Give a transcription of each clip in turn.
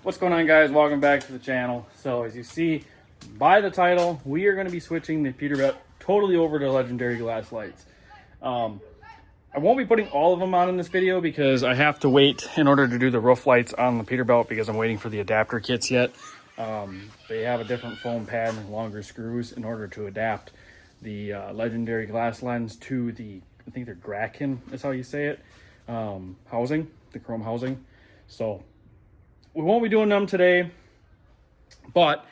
What's going on, guys? Welcome back to the channel. So as you see by the title, we are going to be switching the Peterbilt totally over to legendary glass lights. I won't be putting all of them on in this video because I have to wait in order to do the roof lights on the Peterbilt because I'm waiting for the adapter kits yet. They have a different foam pad and longer screws in order to adapt the legendary glass lens to the, I think they're Graken is how you say it, housing, the chrome housing. So we won't be doing them today, but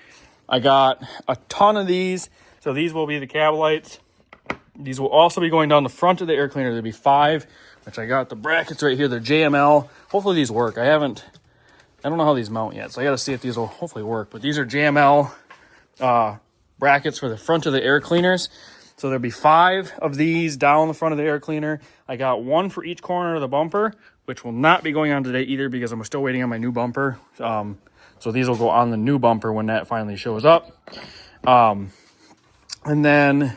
I got a ton of these. So these will be the cab lights. These will also be going down the front of the air cleaner. There'll be 5, which I got the brackets right here. They're JML. Hopefully these work. I don't know how these mount yet, so I got to see if these will hopefully work. But these are JML brackets for the front of the air cleaners. So there'll be 5 of these down the front of the air cleaner. I got 1 for each corner of the bumper, which will not be going on today either because I'm still waiting on my new bumper. So these will go on the new bumper when that finally shows up. And then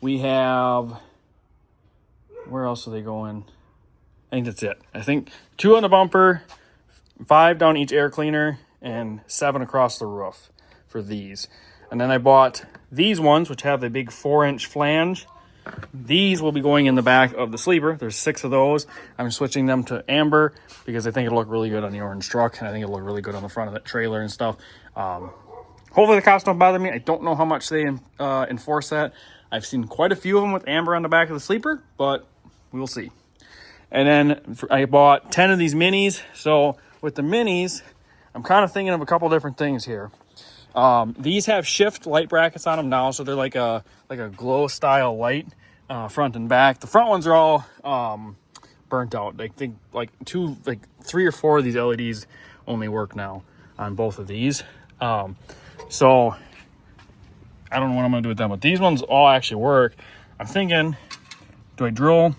we have, where else are they going? I think that's it. I think 2 on the bumper, 5 down each air cleaner, and 7 across the roof for these. And then I bought these ones, which have the big 4-inch flange. These will be going in the back of the sleeper. There's 6 of those. I'm switching them to amber because I think it'll look really good on the orange truck, and I think it'll look really good on the front of that trailer and stuff. Hopefully the cost don't bother me. I don't know how much they enforce that. I've seen quite a few of them with amber on the back of the sleeper, but we'll see. And then I bought 10 of these minis. So with the minis, I'm kind of thinking of a couple different things here. These have shift light brackets on them now, so they're like a glow style light, front and back. The front ones are all burnt out. I think like 3 or 4 of these LEDs only work now on both of these. So I don't know what I'm gonna do with them, but these ones all actually work. I'm thinking, do I drill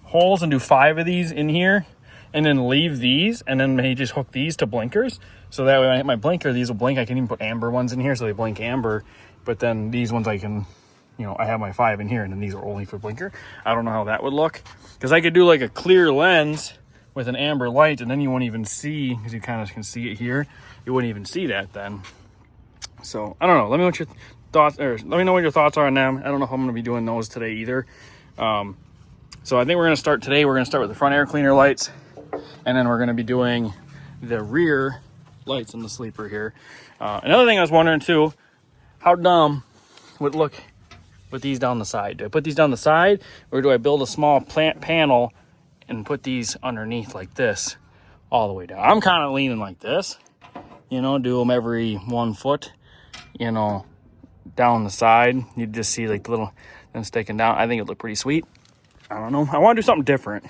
holes and do 5 of these in here and then leave these and then maybe just hook these to blinkers? So that way when I hit my blinker, these will blink. I can even put amber ones in here so they blink amber, but then these ones I can, I have my 5 in here and then these are only for blinker. I don't know how that would look because I could do like a clear lens with an amber light and then you won't even see, because you kind of can see it here. You wouldn't even see that then. So I don't know. Let me know what your thoughts, or let me know what your thoughts are on them. I don't know if I'm going to be doing those today either. So I think we're going to start today. We're going to start with the front air cleaner lights, and then we're going to be doing the rear lights in the sleeper here. Another thing I was wondering too, how dumb would it look with these down the side? Do I put these down the side, or do I build a small plant panel and put these underneath like this all the way down? I'm kind of leaning like this, do them every 1 foot, down the side. You just see like the little them sticking down. I think it'd look pretty sweet. I don't know. I want to do something different.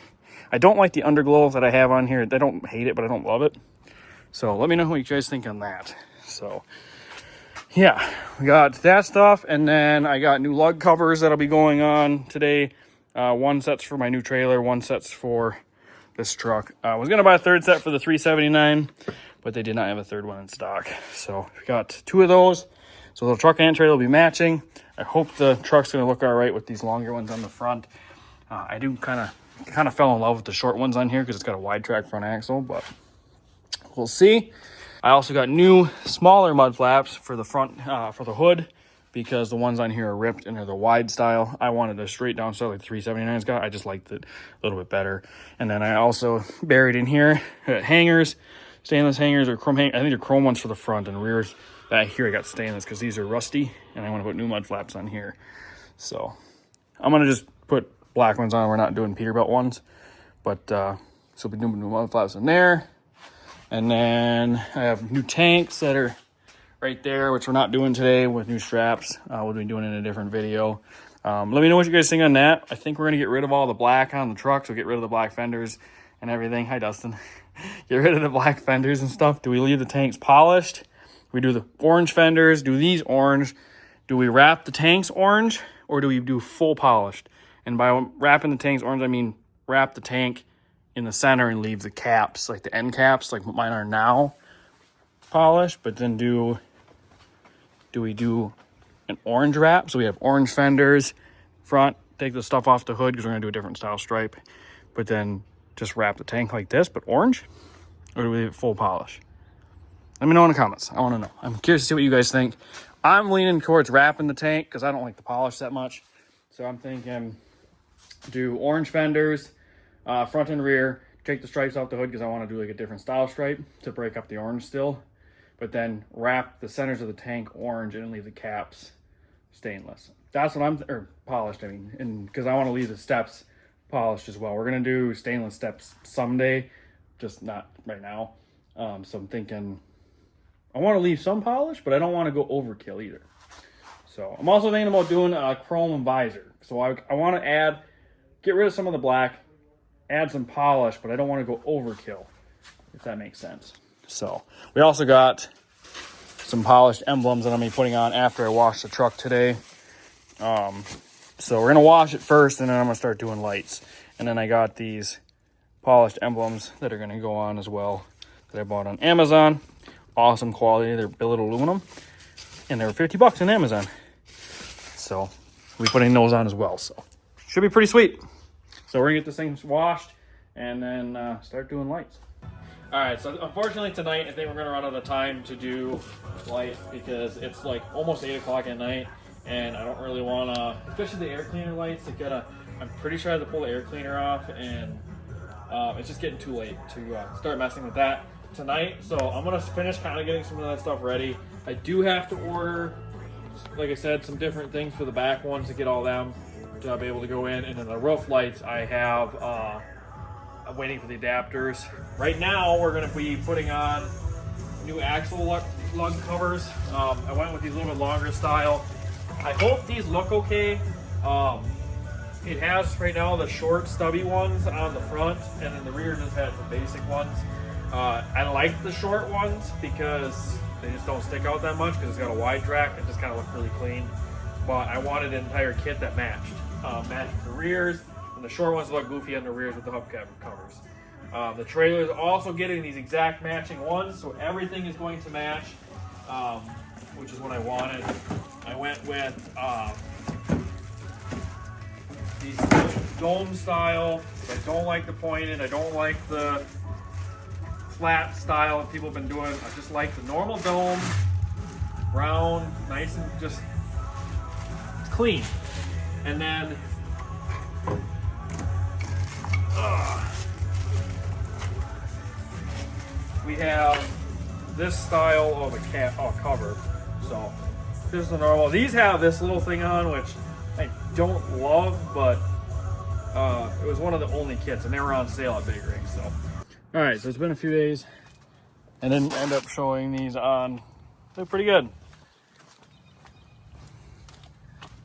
I don't like the underglow that I have on here. I don't hate it, but I don't love it. So let me know what you guys think on that. So yeah, we got that stuff. And then I got new lug covers that'll be going on today. 1 set's for my new trailer, 1 set's for this truck. I was going to buy a 3rd set for the $379, but they did not have a 3rd one in stock. So we got 2 of those. So the truck and trailer will be matching. I hope the truck's going to look all right with these longer ones on the front. I do kind of fell in love with the short ones on here because it's got a wide track front axle, but we'll see. I also got new smaller mud flaps for the front, for the hood, because the ones on here are ripped and they're the wide style. I wanted a straight down style like the 379's got. I just liked it a little bit better. And then I also buried in here hangers, stainless hangers or chrome hangers. I think they're chrome ones for the front and rears. Back here I got stainless because these are rusty and I want to put new mud flaps on here. So I'm going to just put black ones on. We're not doing Peterbilt ones, but so we'll be doing new mud flaps in there. And then I have new tanks that are right there, which we're not doing today with new straps. We'll be doing it in a different video. Let me know what you guys think on that. I think we're going to get rid of all the black on the truck, so get rid of the black fenders and everything. Hi, Dustin. Get rid of the black fenders and stuff. Do we leave the tanks polished? We do the orange fenders, do these orange. Do we wrap the tanks orange, or do we do full polished? And by wrapping the tanks orange, I mean wrap the tank in the center and leave the caps, like the end caps, like mine are now, polished. But then do we do an orange wrap? So we have orange fenders front, take the stuff off the hood because we're going to do a different style stripe, but then just wrap the tank like this, but orange? Or do we leave it full polish? Let me know in the comments. I want to know. I'm curious to see what you guys think. I'm leaning towards wrapping the tank because I don't like the polish that much. So I'm thinking do orange fenders, front and rear. Take the stripes off the hood because I want to do like a different style stripe to break up the orange still. But then wrap the centers of the tank orange and leave the caps stainless. That's what or polished, I mean. And because I want to leave the steps polished as well. We're going to do stainless steps someday, just not right now. So I'm thinking I want to leave some polish, but I don't want to go overkill either. So I'm also thinking about doing a chrome and visor. So I want to get rid of some of the black, add some polish, but I don't want to go overkill, if that makes sense. So we also got some polished emblems that I'm going to be putting on after I wash the truck today. So we're going to wash it first, and then I'm going to start doing lights. And then I got these polished emblems that are going to go on as well that I bought on Amazon. Awesome quality. They're billet aluminum, and they were $50 on Amazon. So we'll be putting those on as well. So should be pretty sweet. So we're going to get this thing washed and then start doing lights. All right, so unfortunately tonight, I think we're going to run out of time to do lights because it's like almost 8 o'clock at night, and I don't really want to, especially the air cleaner lights, I'm pretty sure I have to pull the air cleaner off, and it's just getting too late to start messing with that tonight. So I'm going to finish kind of getting some of that stuff ready. I do have to order, like I said, some different things for the back ones to get all them to be able to go in, and then the roof lights I have, I'm waiting for the adapters. Right now, we're going to be putting on new axle lug covers. I went with these a little bit longer style. I hope these look okay. It has right now the short stubby ones on the front, and then the rear just has the basic ones. I like the short ones because they just don't stick out that much because it's got a wide track and just kind of look really clean. But I wanted an entire kit that matched the rears, and the short ones look goofy on the rears with the hubcap covers. The trailer is also getting these exact matching ones, so everything is going to match, which is what I wanted. I went with these dome style. I don't like the pointed. I don't like the flat style that people have been doing. I just like the normal dome, round, nice and just clean. And then we have this style of a cover. So this is the normal. These have this little thing on, which I don't love, but it was one of the only kits, and they were on sale at Big Rig. So, all right, so it's been a few days. I didn't end up showing these on. They're pretty good.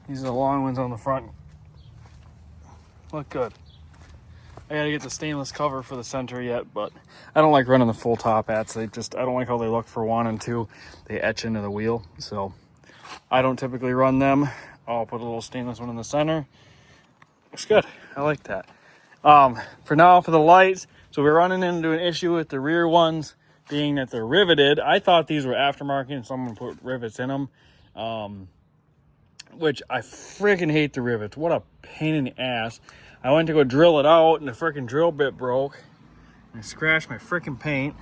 These are the long ones on the front. Look good. I gotta get the stainless cover for the center yet, but I don't like running the full top hats. I don't like how they look for one, and two, they etch into the wheel. So I don't typically run them. I'll put a little stainless one in the center. Looks good. I like that. For now, for the lights, so we're running into an issue with the rear ones being that they're riveted. I thought these were aftermarket and someone put rivets in them, which I freaking hate the rivets. What a pain in the ass. I went to go drill it out, and the freaking drill bit broke and it scratched my freaking paint.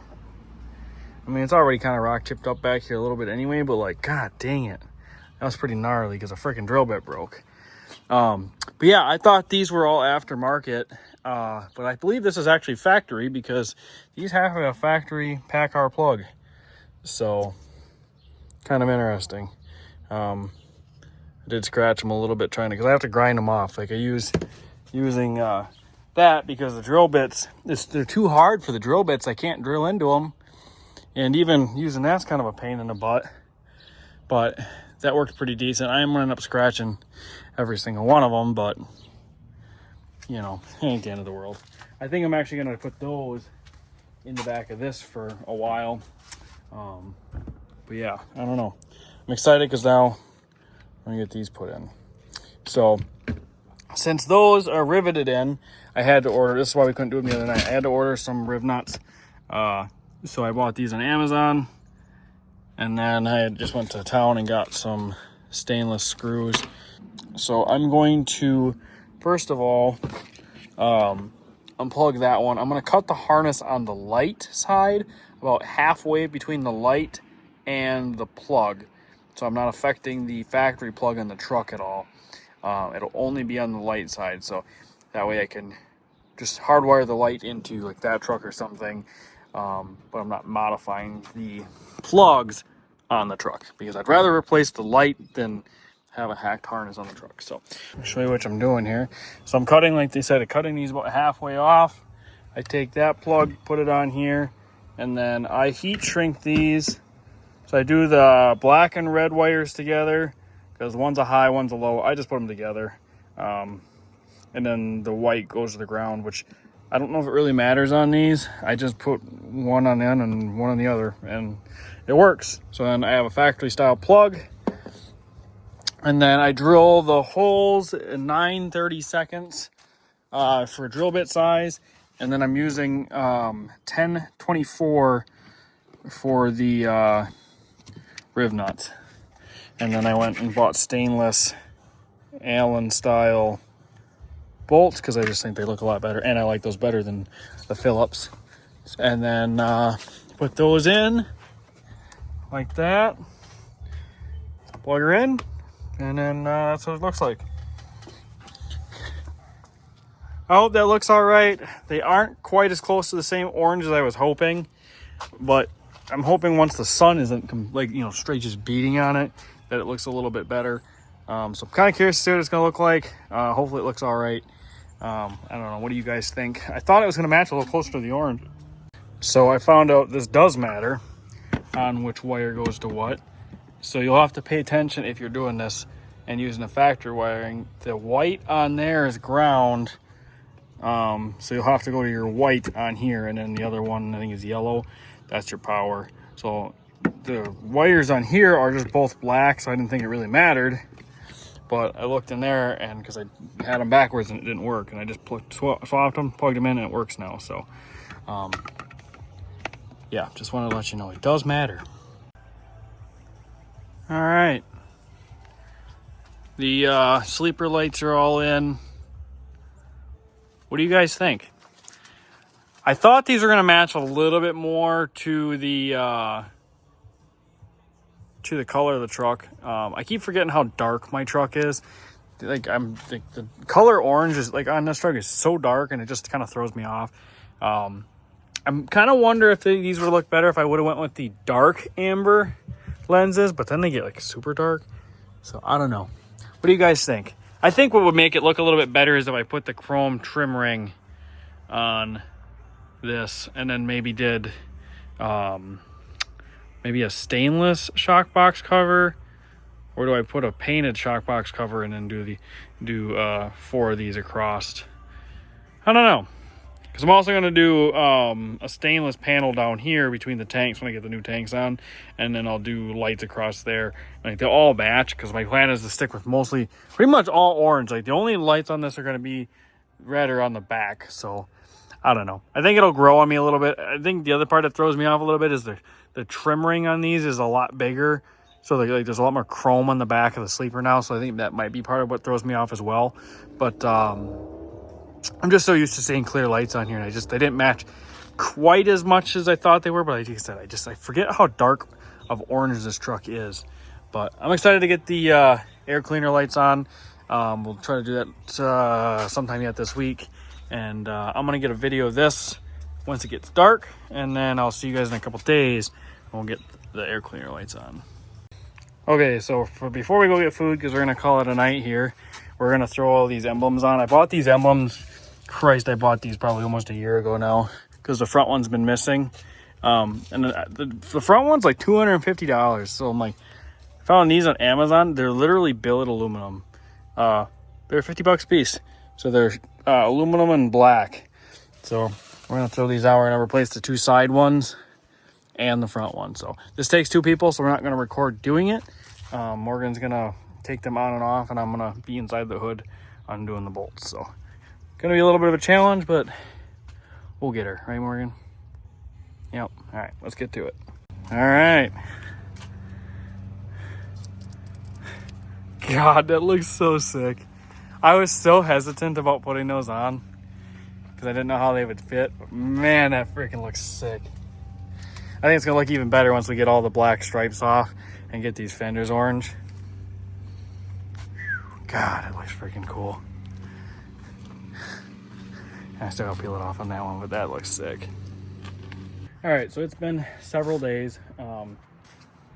I mean, it's already kind of rock chipped up back here a little bit anyway, but like, god dang it. That was pretty gnarly because a freaking drill bit broke. But yeah, I thought these were all aftermarket, but I believe this is actually factory because these have a factory PACCAR plug. So, kind of interesting. I did scratch them a little bit trying to, because I have to grind them off. Like I using that because the drill bits, they're too hard for the drill bits. I can't drill into them. And even using that's kind of a pain in the butt. But that worked pretty decent. I am running up scratching every single one of them, but you know, it ain't the end of the world. I think I'm actually going to put those in the back of this for a while. But yeah, I don't know. I'm excited because now I'm going to get these put in. So since those are riveted in, I had to order, this is why we couldn't do them the other night. I had to order some riv nuts. So I bought these on Amazon. And then I just went to town and got some stainless screws. So I'm going to, first of all, unplug that one. I'm going to cut the harness on the light side. about halfway between the light and the plug. So I'm not affecting the factory plug on the truck at all. It'll only be on the light side. So that way I can just hardwire the light into like that truck or something. But I'm not modifying the plugs on the truck because I'd rather replace the light than have a hacked harness on the truck. So I'll show you what I'm doing here. So I'm cutting, like they said, cutting these about halfway off. I take that plug, put it on here, and then I heat shrink these. So I do the black and red wires together because one's a high, one's a low. I just put them together. And then the white goes to the ground, which I don't know if it really matters on these. I just put one on the end and one on the other, and it works. So then I have a factory style plug. And then I drill the holes in 9/32 for drill bit size. And then I'm using 10/24 for the riv nuts. And then I went and bought stainless Allen style bolts because I just think they look a lot better. And I like those better than the Phillips. And then put those in like that. Plug her in. And then that's what it looks like. I hope that looks all right. They aren't quite as close to the same orange as I was hoping, but I'm hoping once the sun isn't like, you know, straight just beating on it, that it looks a little bit better. So I'm kind of curious to see what it's going to look like. Hopefully it looks all right. I don't know. What do you guys think? I thought it was going to match a little closer to the orange. So I found out this does matter on which wire goes to what. So you'll have to pay attention if you're doing this and using the factory wiring. The white on there is ground. So you'll have to go to your white on here, and then the other one I think is yellow. That's your power. So the wires on here are just both black, so I didn't think it really mattered. But I looked in there, and because I had them backwards and it didn't work, and I just swapped them, plugged them in, and it works now. So yeah, just wanted to let you know it does matter. All right, the sleeper lights are all in. What do you guys think? I thought these were going to match a little bit more to the color of the truck. I keep forgetting how dark my truck is. Like the color orange is like on this truck is so dark, and it just kind of throws me off. I'm kind of wonder if these would look better if I would have went with the dark amber lenses, but then they get like super dark. So I don't know. What do you guys think? I think what would make it look a little bit better is if I put the chrome trim ring on this, and then maybe did maybe a stainless shock box cover, or do I put a painted shock box cover and then do 4 of these across? I don't know. Because I'm also going to do a stainless panel down here between the tanks when I get the new tanks on. And then I'll do lights across there. Like they'll all match because my plan is to stick with pretty much all orange. Like the only lights on this are going to be red or on the back. So I don't know. I think it'll grow on me a little bit. I think the other part that throws me off a little bit is the trim ring on these is a lot bigger. So like there's a lot more chrome on the back of the sleeper now. So I think that might be part of what throws me off as well. But I'm just so used to seeing clear lights on here, and they didn't match quite as much as I thought they were. But like I said, I forget how dark of orange this truck is. But I'm excited to get the air cleaner lights on. We'll try to do that sometime yet this week, and I'm gonna get a video of this once it gets dark, and then I'll see you guys in a couple days and we'll get the air cleaner lights on. Okay, so before we go get food, because we're gonna call it a night here, we're gonna throw all these emblems on. I bought these emblems. Christ, I bought these probably almost a year ago now because the front one's been missing. And the front one's like $250. So I'm like, I found these on Amazon. They're literally billet aluminum. They're $50 a piece. So they're aluminum and black. So we're gonna throw these out. We're gonna replace the 2 side ones and the front one. So this takes 2 people, so we're not gonna record doing it. Morgan's gonna take them on and off, and I'm gonna be inside the hood undoing the bolts. So gonna be a little bit of a challenge, but we'll get her, right, Morgan? Yep. All right, let's get to it. All right. God, that looks so sick. I was so hesitant about putting those on because I didn't know how they would fit. But man, that freaking looks sick. I think it's gonna look even better once we get all the black stripes off and get these fenders orange. God, it looks freaking cool. I still gotta peel it off on that one, but that looks sick. All right, so it's been several days.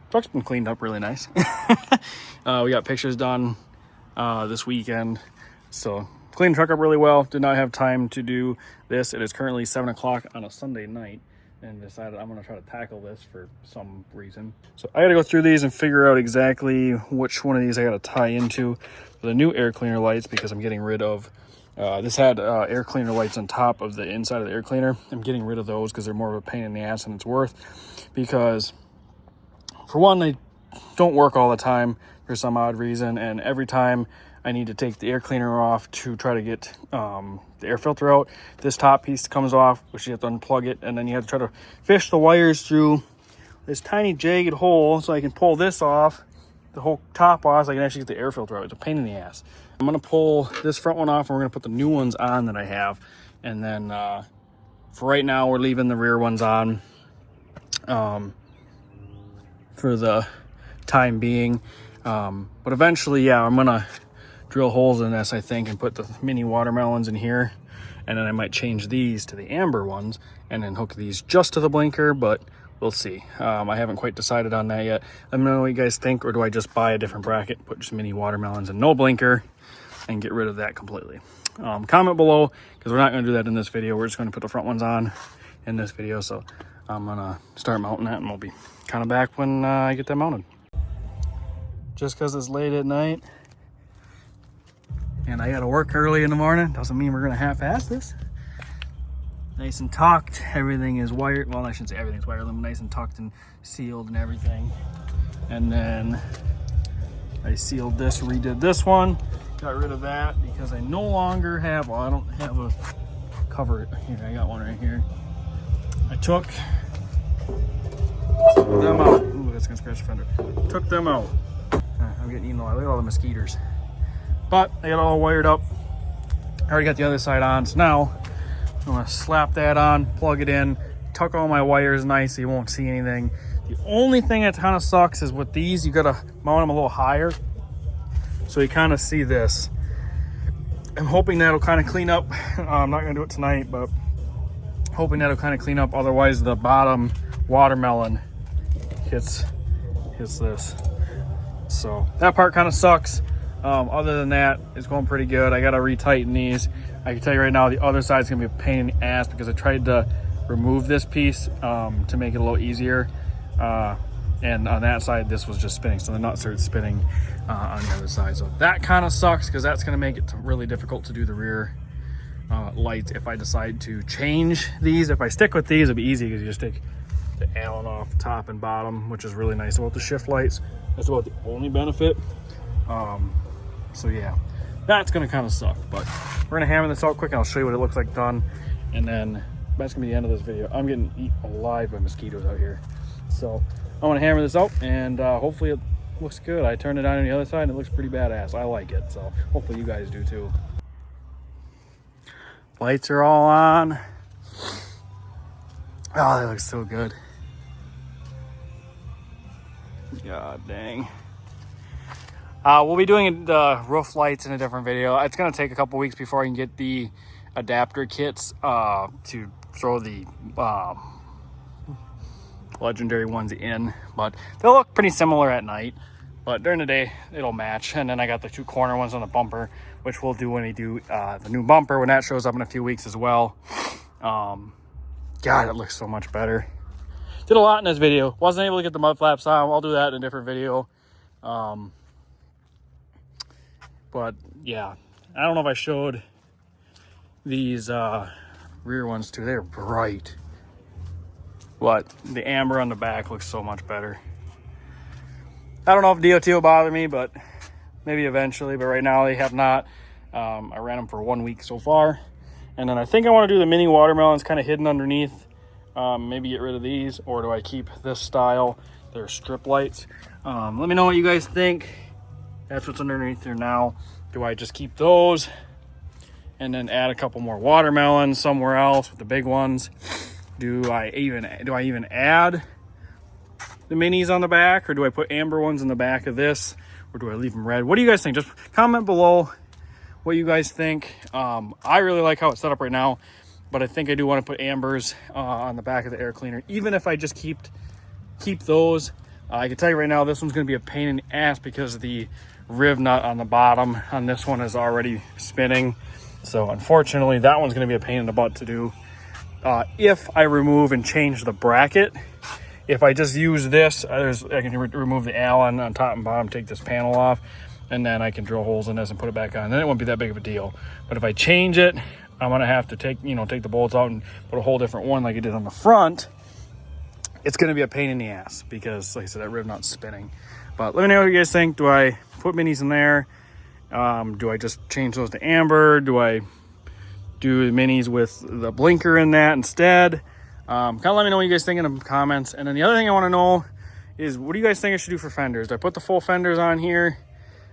Truck's been cleaned up really nice. We got pictures done this weekend, so cleaned the truck up really well. Did not have time to do this. It is currently 7 o'clock on a Sunday night, and decided I'm gonna try to tackle this for some reason. So I gotta go through these and figure out exactly which one of these I gotta tie into the new air cleaner lights, because I'm getting rid of this had air cleaner lights on top of the inside of the air cleaner. I'm getting rid of those because they're more of a pain in the ass than it's worth, because for one, they don't work all the time for some odd reason, and every time I need to take the air cleaner off to try to get the air filter out, this top piece comes off, which you have to unplug it, and then you have to try to fish the wires through this tiny jagged hole so I can pull this off, the whole top off, so I can actually get the air filter out. It's a pain in the ass. I'm gonna pull this front one off, and we're gonna put the new ones on that I have, and then for right now we're leaving the rear ones on for the time being, but eventually, yeah, I'm gonna drill holes in this, I think, and put the mini watermelons in here, and then I might change these to the amber ones and then hook these just to the blinker, but we'll see. I haven't quite decided on that yet. Let me know what you guys think, or do I just buy a different bracket, put just mini watermelons and no blinker and get rid of that completely? Comment below, because we're not going to do that in this video. We're just going to put the front ones on in this video. So I'm going to start mounting that, and we'll be kind of back when I get that mounted. Just because it's late at night and I got to work early in the morning doesn't mean we're going to half-ass this. Nice and tucked. Everything is wired. Well, I shouldn't say everything's wired. Nice and tucked and sealed and everything. And then I sealed this, redid this one. Got rid of that because I no longer have, well, I don't have a cover here. I got one right here. I took them out. Ooh, that's gonna scratch the fender. Took them out. I'm getting eaten alive. Look at all the mosquitoes. But I got it all wired up. I already got the other side on. So now I'm gonna slap that on, plug it in, tuck all my wires nice so you won't see anything. The only thing that kind of sucks is with these, you gotta mount them a little higher, so you kind of see this. I'm hoping that'll kind of clean up. I'm not gonna do it tonight, but hoping that'll kind of clean up. Otherwise, the bottom watermelon hits this. So that part kind of sucks. Other than that, it's going pretty good. I gotta retighten these. I can tell you right now, the other side's gonna be a pain in the ass because I tried to remove this piece to make it a little easier. And on that side, this was just spinning, so the nut started spinning on the other side. So that kind of sucks because that's gonna make it really difficult to do the rear lights if I decide to change these. If I stick with these, it'll be easy because you just take the Allen off top and bottom, which is really nice about the shift lights. That's about the only benefit. So yeah, that's gonna kind of suck, but we're gonna hammer this out quick and I'll show you what it looks like done, and then that's gonna be the end of this video. I'm getting eaten alive by mosquitoes out here, so I'm gonna hammer this out, and hopefully it looks good. I turned it on the other side and it looks pretty badass. I like it, so hopefully you guys do too. Lights are all on. Oh, they look so good. God dang. We'll be doing the roof lights in a different video. It's going to take a couple weeks before I can get the adapter kits to throw the legendary ones in, but they'll look pretty similar at night, but during the day it'll match. And then I got the 2 corner ones on the bumper, which we'll do when we do the new bumper, when that shows up in a few weeks as well. God, it looks so much better. Did a lot in this video. Wasn't able to get the mud flaps on. I'll do that in a different video. But yeah, I don't know if I showed these rear ones too. They're bright, but the amber on the back looks so much better. I don't know if DOT will bother me, but maybe eventually. But right now they have not. I ran them for 1 week so far, and then I think I want to do the mini watermelons kind of hidden underneath. Maybe get rid of these, or do I keep this style? They're strip lights. Let me know what you guys think. That's what's underneath there now. Do I just keep those and then add a couple more watermelons somewhere else with the big ones? Do I even add the minis on the back, or do I put amber ones in the back of this, or do I leave them red? What do you guys think? Just comment below what you guys think. I really like how it's set up right now, but I think I do want to put ambers on the back of the air cleaner, even if I just keep those. I can tell you right now, this one's going to be a pain in the ass because the riv nut on the bottom on this one is already spinning. So unfortunately, that one's going to be a pain in the butt to do. If I remove and change the bracket, if I just use this, I can remove the Allen on top and bottom, take this panel off, and then I can drill holes in this and put it back on. Then it won't be that big of a deal. But if I change it, I'm gonna have to take the bolts out and put a whole different one like I did on the front. It's gonna be a pain in the ass because, like I said, that riv nut's spinning. But let me know what you guys think. Do I put minis in there? Do I just change those to amber? Do I do minis with the blinker in that instead? Kind of let me know what you guys think in the comments. And then the other thing I want to know is, what do you guys think I should do for fenders? Do I put the full fenders on here?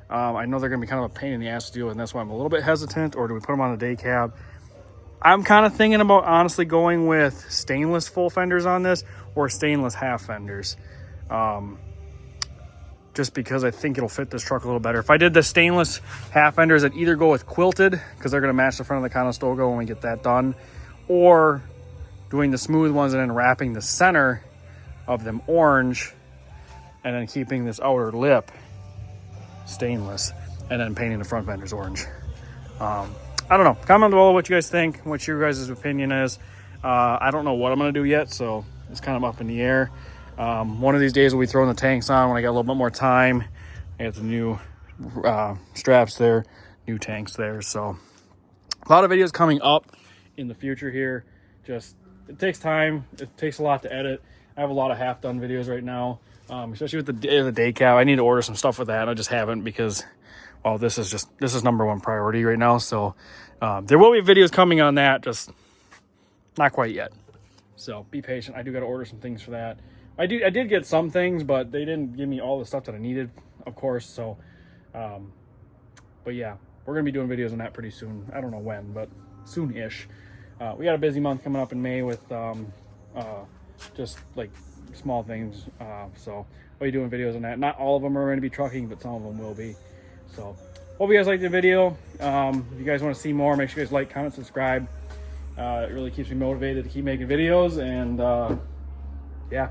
I know they're going to be kind of a pain in the ass to deal with, and that's why I'm a little bit hesitant. Or do we put them on the day cab? I'm kind of thinking about honestly going with stainless full fenders on this, or stainless half fenders. Just because I think it'll fit this truck a little better. If I did the stainless half fenders, I'd either go with quilted, because they're going to match the front of the Conestoga when we get that done, or doing the smooth ones and then wrapping the center of them orange, and then keeping this outer lip stainless, and then painting the front fenders orange. I don't know. Comment below what you guys think, what your guys' opinion is. I don't know what I'm going to do yet, so it's kind of up in the air. One of these days we'll be throwing the tanks on when I got a little bit more time. I got the new straps there, new tanks there. So a lot of videos coming up in the future here. Just, it takes time. It takes a lot to edit. I have a lot of half-done videos right now, especially with the day cab. I need to order some stuff with that, and I just haven't because, well, this is number one priority right now. So there will be videos coming on that, just not quite yet. So be patient. I do got to order some things for that. I did get some things, but they didn't give me all the stuff that I needed, of course. So, but yeah, we're going to be doing videos on that pretty soon. I don't know when, but soon-ish. We got a busy month coming up in May with just like small things. So we'll be doing videos on that. Not all of them are going to be trucking, but some of them will be. So hope you guys liked the video. If you guys want to see more, make sure you guys like, comment, subscribe. It really keeps me motivated to keep making videos. And yeah.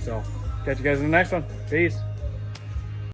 So catch you guys in the next one. Peace.